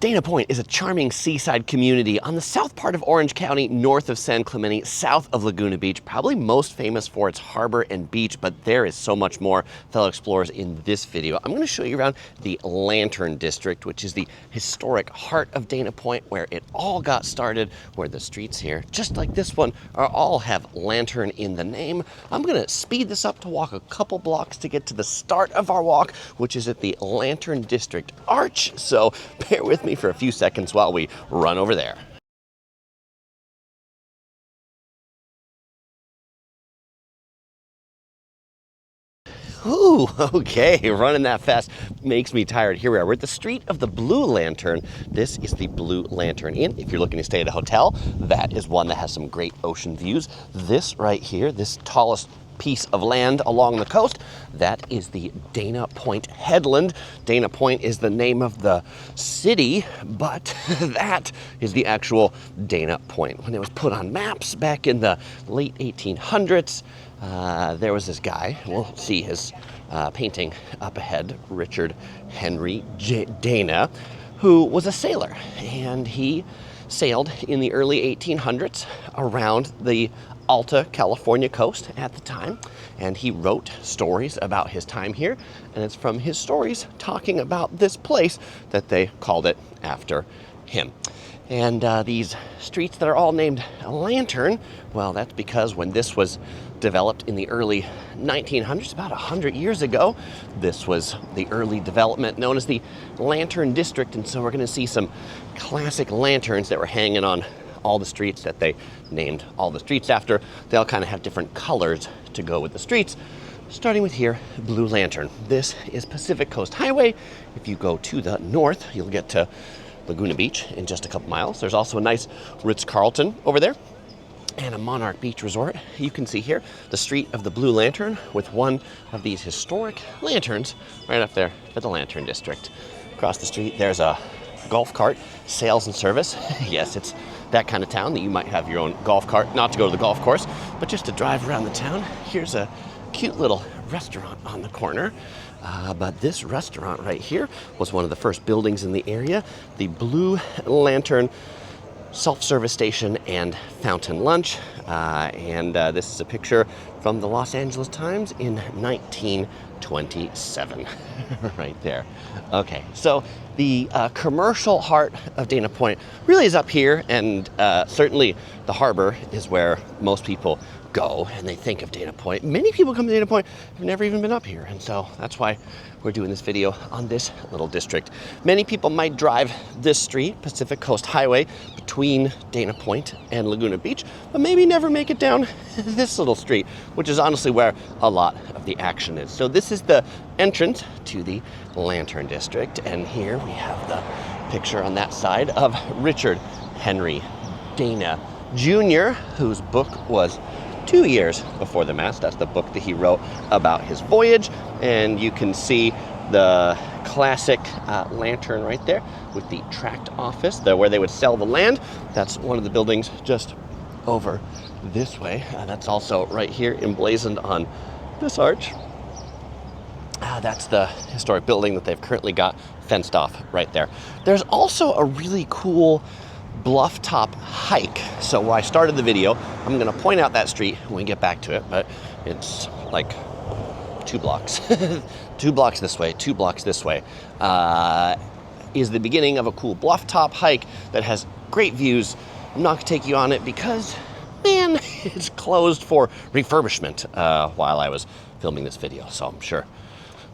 Dana Point is a charming seaside community on the south part of Orange County, north of San Clemente, south of Laguna Beach, probably most famous for its harbor and beach, but there is so much more, fellow explorers. In this video, I'm going to show you around the Lantern District, which is the historic heart of Dana Point, where it all got started, where the streets here, just like this one, all have lantern in the name. I'm going to speed this up to walk a couple blocks to get to the start of our walk, which is at the Lantern District Arch, so bear with me for a few seconds while we run over there. Ooh, okay, running that fast makes me tired. Here we are. We're at the Street of the Blue Lantern. This is the Blue Lantern Inn. If you're looking to stay at a hotel, that is one that has some great ocean views. This right here, this tallest piece of land along the coast, that is the Dana Point Headland. Dana Point is the name of the city, but that is the actual Dana Point. When it was put on maps back in the late 1800s, there was this guy, we'll see his painting up ahead, Richard Henry Dana, who was a sailor, and he sailed in the early 1800s around the Alta California coast at the time, and he wrote stories about his time here, and it's from his stories talking about this place that they called it after him. And these streets that are all named Lantern, well, that's because when this was developed in the early 1900s, about 100 years ago, this was the early development known as the Lantern District, and so we're going to see some classic lanterns that were hanging on all the streets that they named all the streets after. They all kind of have different colors to go with the streets. Starting with here, Blue Lantern. This is Pacific Coast Highway. If you go to the north, you'll get to Laguna Beach in just a couple miles. There's also a nice Ritz-Carlton over there and a Monarch Beach Resort. You can see here the Street of the Blue Lantern with one of these historic lanterns right up there for the Lantern District. Across the street, there's a golf cart sales and service. Yes, it's that kind of town that you might have your own golf cart, not to go to the golf course, but just to drive around the town. Here's a cute little restaurant on the corner. But this restaurant right here was one of the first buildings in the area, the Blue Lantern self-service station and fountain lunch. This is a picture from the Los Angeles Times in 1927, right there. Okay, so the commercial heart of Dana Point really is up here, and certainly the harbor is where most people go and they think of Dana Point. Many people come to Dana Point have never even been up here, and so that's why we're doing this video on this little district. Many people might drive this street, Pacific Coast Highway, between Dana Point and Laguna Beach, but maybe never make it down this little street, which is honestly where a lot of the action is. So this is the entrance to the Lantern District, and here we have the picture on that side of Richard Henry Dana Jr., whose book was 2 years before the mast. That's the book that he wrote about his voyage, and you can see the classic lantern right there with the tract office, where they would sell the land. That's one of the buildings just over this way. That's also right here emblazoned on this arch. That's the historic building that they've currently got fenced off right there. There's also a really cool bluff top hike. So when I started the video, I'm going to point out that street when we get back to it, but it's like 2 blocks. 2 blocks this way, 2 blocks this way, is the beginning of a cool bluff top hike that has great views. I'm not going to take you on it because, man, it's closed for refurbishment while I was filming this video. So I'm sure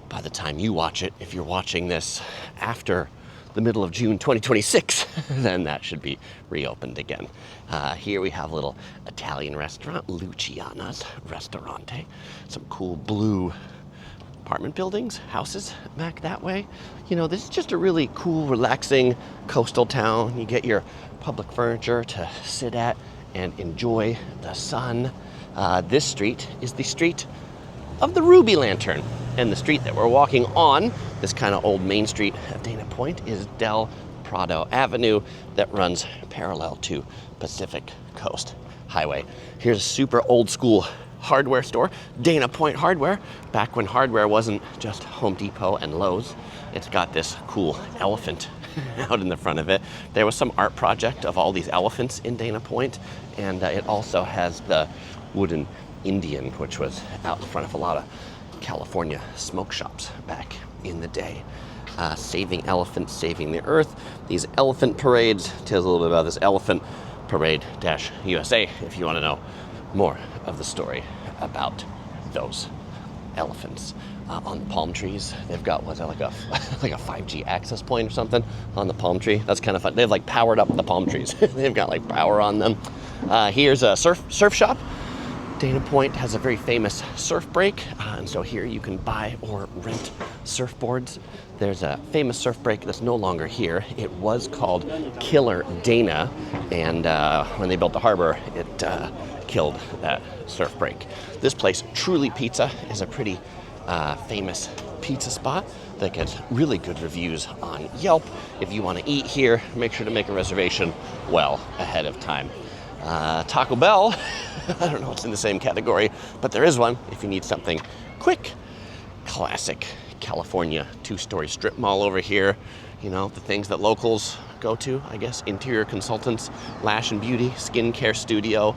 by the time you watch it, if you're watching this after the middle of June 2026, then that should be reopened again. Here we have a little Italian restaurant, Luciana's Ristorante. Some cool blue apartment buildings, houses back that way. You know, this is just a really cool, relaxing coastal town. You get your public furniture to sit at and enjoy the sun. This street is the Street of the Ruby Lantern. And the street that we're walking on, this kind of old main street of Dana Point, is Del Prado Avenue that runs parallel to Pacific Coast Highway. Here's a super old school hardware store, Dana Point Hardware, back when hardware wasn't just Home Depot and Lowe's. It's got this cool elephant out in the front of it. There was some art project of all these elephants in Dana Point, and it also has the wooden Indian, which was out in front of a lot of California smoke shops back in the day. Saving elephants, saving the earth. These elephant parades tells a little bit about this elephant parade-USA if you want to know more of the story about those elephants. On the palm trees, they've got, what's that, like a 5G access point or something on the palm tree. That's kind of fun. They've like powered up the palm trees. They've got like power on them. Here's a surf shop. Dana Point has a very famous surf break, and so here you can buy or rent surfboards. There's a famous surf break that's no longer here. It was called Killer Dana, and when they built the harbor, it killed that surf break. This place, Truly Pizza, is a pretty famous pizza spot that gets really good reviews on Yelp. If you want to eat here, make sure to make a reservation well ahead of time. Taco Bell, I don't know what's in the same category, but there is one if you need something quick. Classic California two-story strip mall over here. You know, the things that locals go to, I guess. Interior consultants, Lash and Beauty, skincare studio,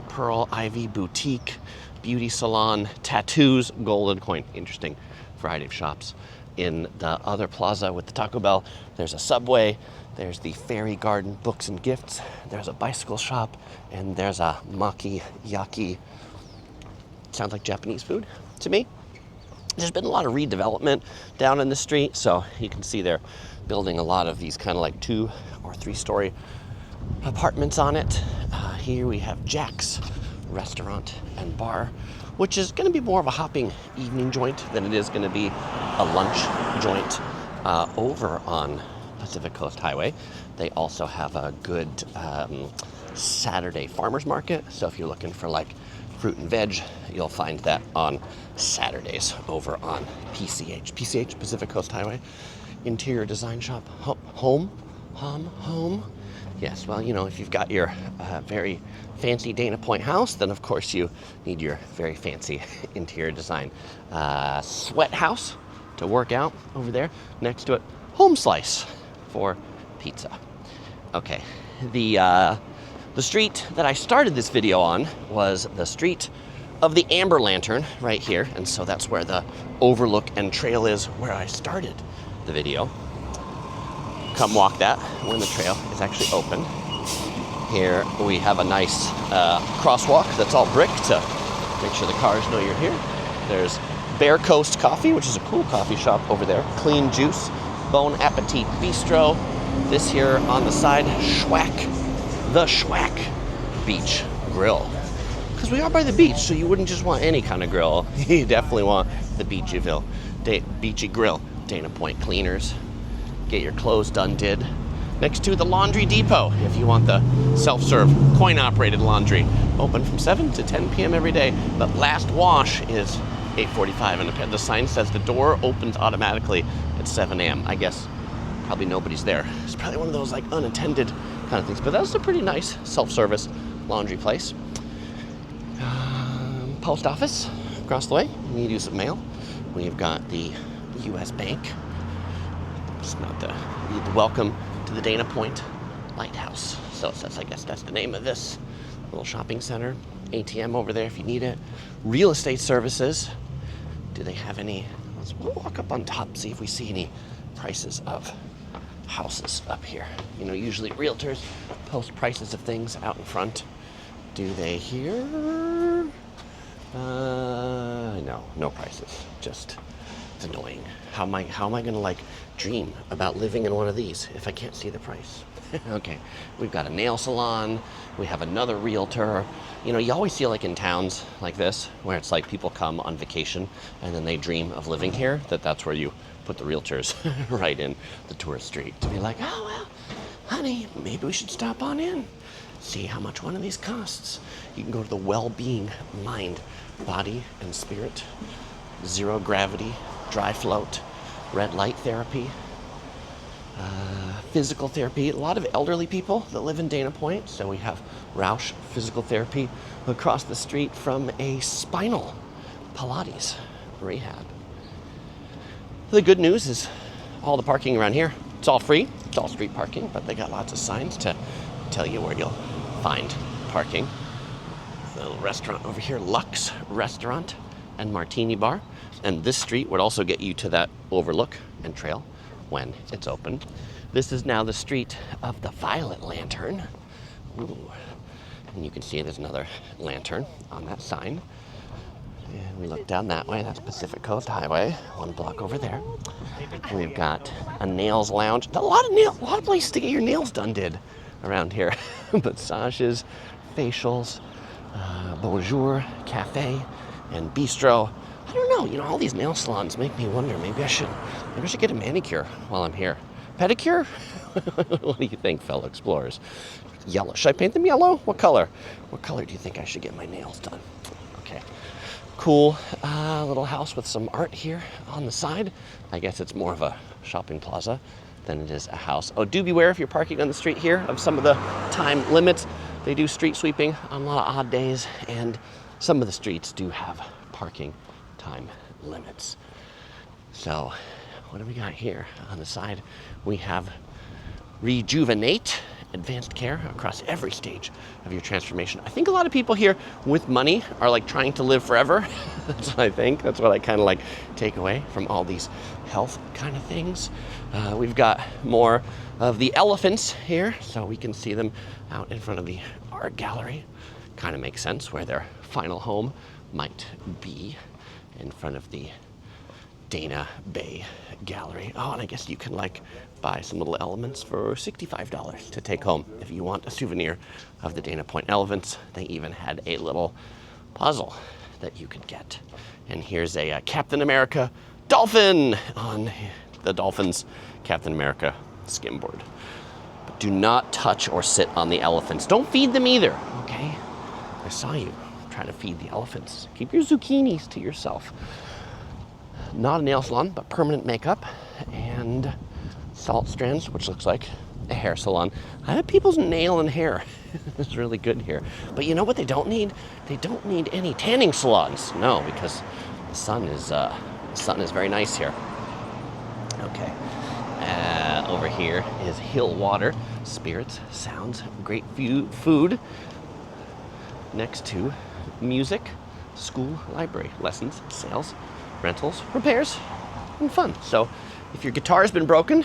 Pearl Ivy Boutique, beauty salon, tattoos, Golden Coin. Interesting variety of shops. In the other plaza with the Taco Bell, there's a Subway, there's the Fairy Garden Books and Gifts, there's a bicycle shop, and there's a Maki-Yaki. Sounds like Japanese food to me. There's been a lot of redevelopment down in the street, so you can see they're building a lot of these kind of like 2 or 3 story apartments on it. Here we have Jack's Restaurant and Bar, which is going to be more of a hopping evening joint than it is going to be a lunch joint. Over on Pacific Coast Highway, they also have a good Saturday farmers market, so if you're looking for like fruit and veg, you'll find that on Saturdays over on PCH, Pacific Coast Highway. Interior design shop, home. Yes, well, you know, if you've got your very fancy Dana Point house, then of course you need your very fancy interior design. Sweat house to work out over there. Next to it, Home Slice for pizza. Okay, the street that I started this video on was the street of the Amber Lantern right here, and so that's where the Overlook and trail is where I started the video. Come walk that when the trail is actually open. Here we have a nice crosswalk that's all brick to make sure the cars know you're here. There's Bear Coast Coffee, which is a cool coffee shop over there. Clean Juice, Bon Appetit Bistro. This here on the side, the Schwack Beach Grill. Because we are by the beach, so you wouldn't just want any kind of grill. You definitely want the Beachy Grill. Dana Point Cleaners. Get your clothes done did. Next to the Laundry Depot, if you want the self-serve, coin-operated laundry. Open from 7 to 10 p.m. every day, but last wash is 8:45, and the sign says the door opens automatically at 7 a.m. I guess probably nobody's there. It's probably one of those like unattended kind of things, but that's a pretty nice self-service laundry place. Post office across the way. You need to use of mail. We've got the U.S. Bank. It's not the welcome to the Dana Point Lighthouse. So I guess that's the name of this little shopping center. ATM over there if you need it. Real estate services. Do they have any? We'll walk up on top, see if we see any prices of houses up here. You know, usually realtors post prices of things out in front. Do they here? No prices. Just, it's annoying. How am I gonna like dream about living in one of these if I can't see the price? Okay, we've got a nail salon. We have another realtor. You know, you always see like in towns like this where it's like people come on vacation and then they dream of living here, that's where you put the realtors right in the tourist street to be like, oh, well, honey, maybe we should stop on in, see how much one of these costs. You can go to the well-being mind, body, and spirit, zero gravity, dry float, red light therapy, physical therapy. A lot of elderly people that live in Dana Point, so we have Roush Physical Therapy across the street from a spinal Pilates rehab. The good news is all the parking around here It's all free. It's all street parking, but they got lots of signs to tell you where you'll find parking. The little restaurant over here, Lux Restaurant and Martini Bar. And this street would also get you to that Overlook and trail when it's open. This is now the street of the Violet Lantern. Ooh. And you can see there's another lantern on that sign. And we look down that way, that's Pacific Coast Highway, 1 block over there. We've got a nails lounge. A lot of places to get your nails done did around here. Massages, facials, bonjour, cafe, and bistro. I don't know, all these nail salons make me wonder, maybe I should get a manicure while I'm here. Pedicure? What do you think, fellow explorers? Yellow. Should I paint them yellow? What color? What color do you think I should get my nails done? Okay. Cool little house with some art here on the side. I guess it's more of a shopping plaza than it is a house. Oh, do beware if you're parking on the street here of some of the time limits. They do street sweeping on a lot of odd days, and some of the streets do have parking time limits. So, what do we got here on the side? We have Rejuvenate, advanced care across every stage of your transformation. I think a lot of people here with money are like trying to live forever. That's what I think. That's what I kind of like take away from all these health kind of things. We've got more of the elephants here, so we can see them out in front of the art gallery. Kind of makes sense where their final home might be, in front of the Dana Bay Gallery. Oh, and I guess you can like buy some little elements for $65 to take home if you want a souvenir of the Dana Point elephants. They even had a little puzzle that you could get. And here's a Captain America dolphin on the Dolphins Captain America skimboard. But do not touch or sit on the elephants. Don't feed them either, okay? I saw you trying to feed the elephants. Keep your zucchinis to yourself. Not a nail salon, but permanent makeup and salt strands, which looks like a hair salon. I have people's nail and hair. It's really good here. But you know what they don't need? They don't need any tanning salons. No, because the sun is very nice here. Okay. Over here is Hill Water, spirits, sounds, great food. Next to music, school, library, lessons, sales, rentals, repairs, and fun. So if your guitar's been broken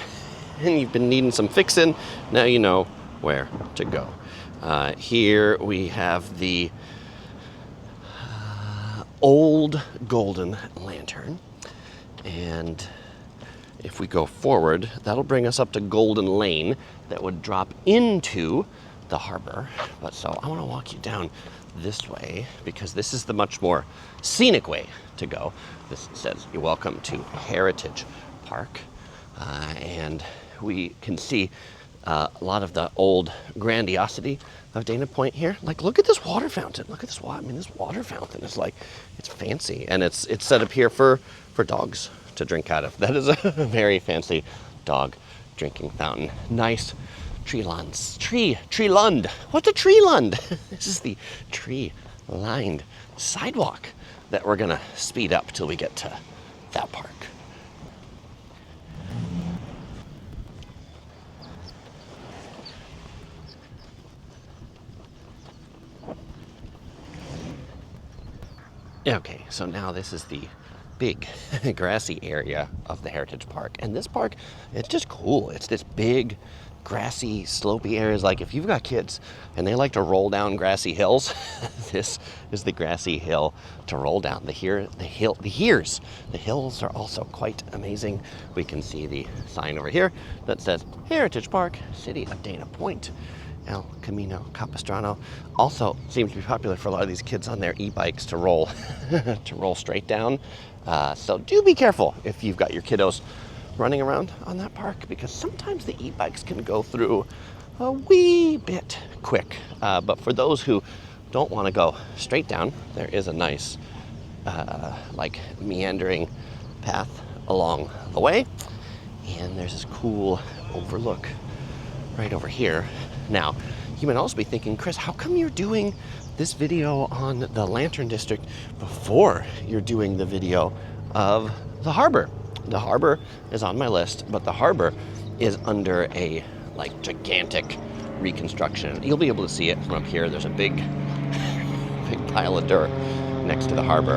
and you've been needing some fixing, now you know where to go. Here we have the old Golden Lantern. And if we go forward, that'll bring us up to Golden Lane that would drop into the harbor. But so I want to walk you down this way because this is the much more scenic way to go. This says you're welcome to Heritage Park, and we can see a lot of the old grandiosity of Dana Point here. Like, look at this water fountain. Look at this water. I mean, this water fountain is like, it's fancy, and it's set up here for dogs to drink out of. That is a very fancy dog drinking fountain. Nice tree lawns. Tree lund. What's a tree lund? This is the tree-lined sidewalk that we're gonna speed up till we get to that park. Okay, so now this is the big grassy area of the Heritage Park. And this park, it's just cool. It's this big, grassy, slopey areas. Like if you've got kids and they like to roll down grassy hills, this is the grassy hill to roll down. The hills are also quite amazing. We can see the sign over here that says Heritage Park, City of Dana Point. El Camino Capistrano also seems to be popular for a lot of these kids on their e-bikes to roll straight down. So do be careful if you've got your kiddos running around on that park, because sometimes the e-bikes can go through a wee bit quick. But for those who don't want to go straight down, there is a nice like meandering path along the way. And there's this cool overlook right over here. Now, you might also be thinking, Chris, how come you're doing this video on the Lantern District before you're doing the video of the harbor? The harbor is on my list, but the harbor is under a like gigantic reconstruction. You'll be able to see it from up here. There's a big pile of dirt next to the harbor.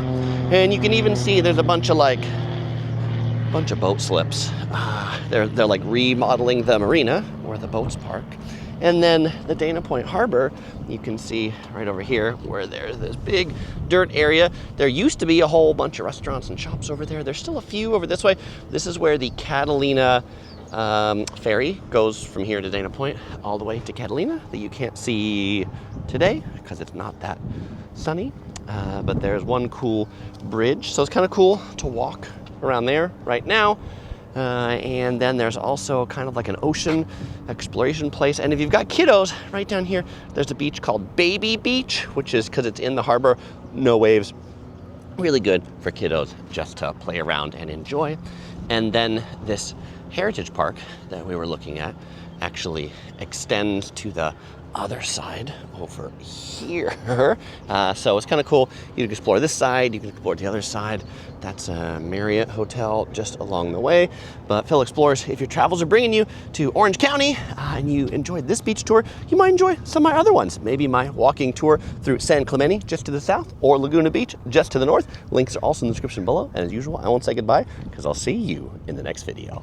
And you can even see there's a bunch of boat slips. They're like remodeling the marina where the boats park. And then the Dana Point Harbor, you can see right over here where there's this big dirt area. There used to be a whole bunch of restaurants and shops over there. There's still a few over this way. This is where the Catalina ferry goes from here to Dana Point all the way to Catalina that you can't see today because it's not that sunny. But there's one cool bridge. So it's kind of cool to walk around there right now. And then there's also kind of like an ocean exploration place. And if you've got kiddos, right down here, there's a beach called Baby Beach, which is because it's in the harbor, no waves. Really good for kiddos just to play around and enjoy. And then this heritage park that we were looking at actually extends to the other side over here. So it's kind of cool. You can explore this side, you can explore the other side. That's a Marriott hotel just along the way. But fellow explorers, if your travels are bringing you to Orange County and you enjoyed this beach tour, you might enjoy some of my other ones. Maybe my walking tour through San Clemente just to the south or Laguna Beach just to the north. Links are also in the description below. And as usual, I won't say goodbye because I'll see you in the next video.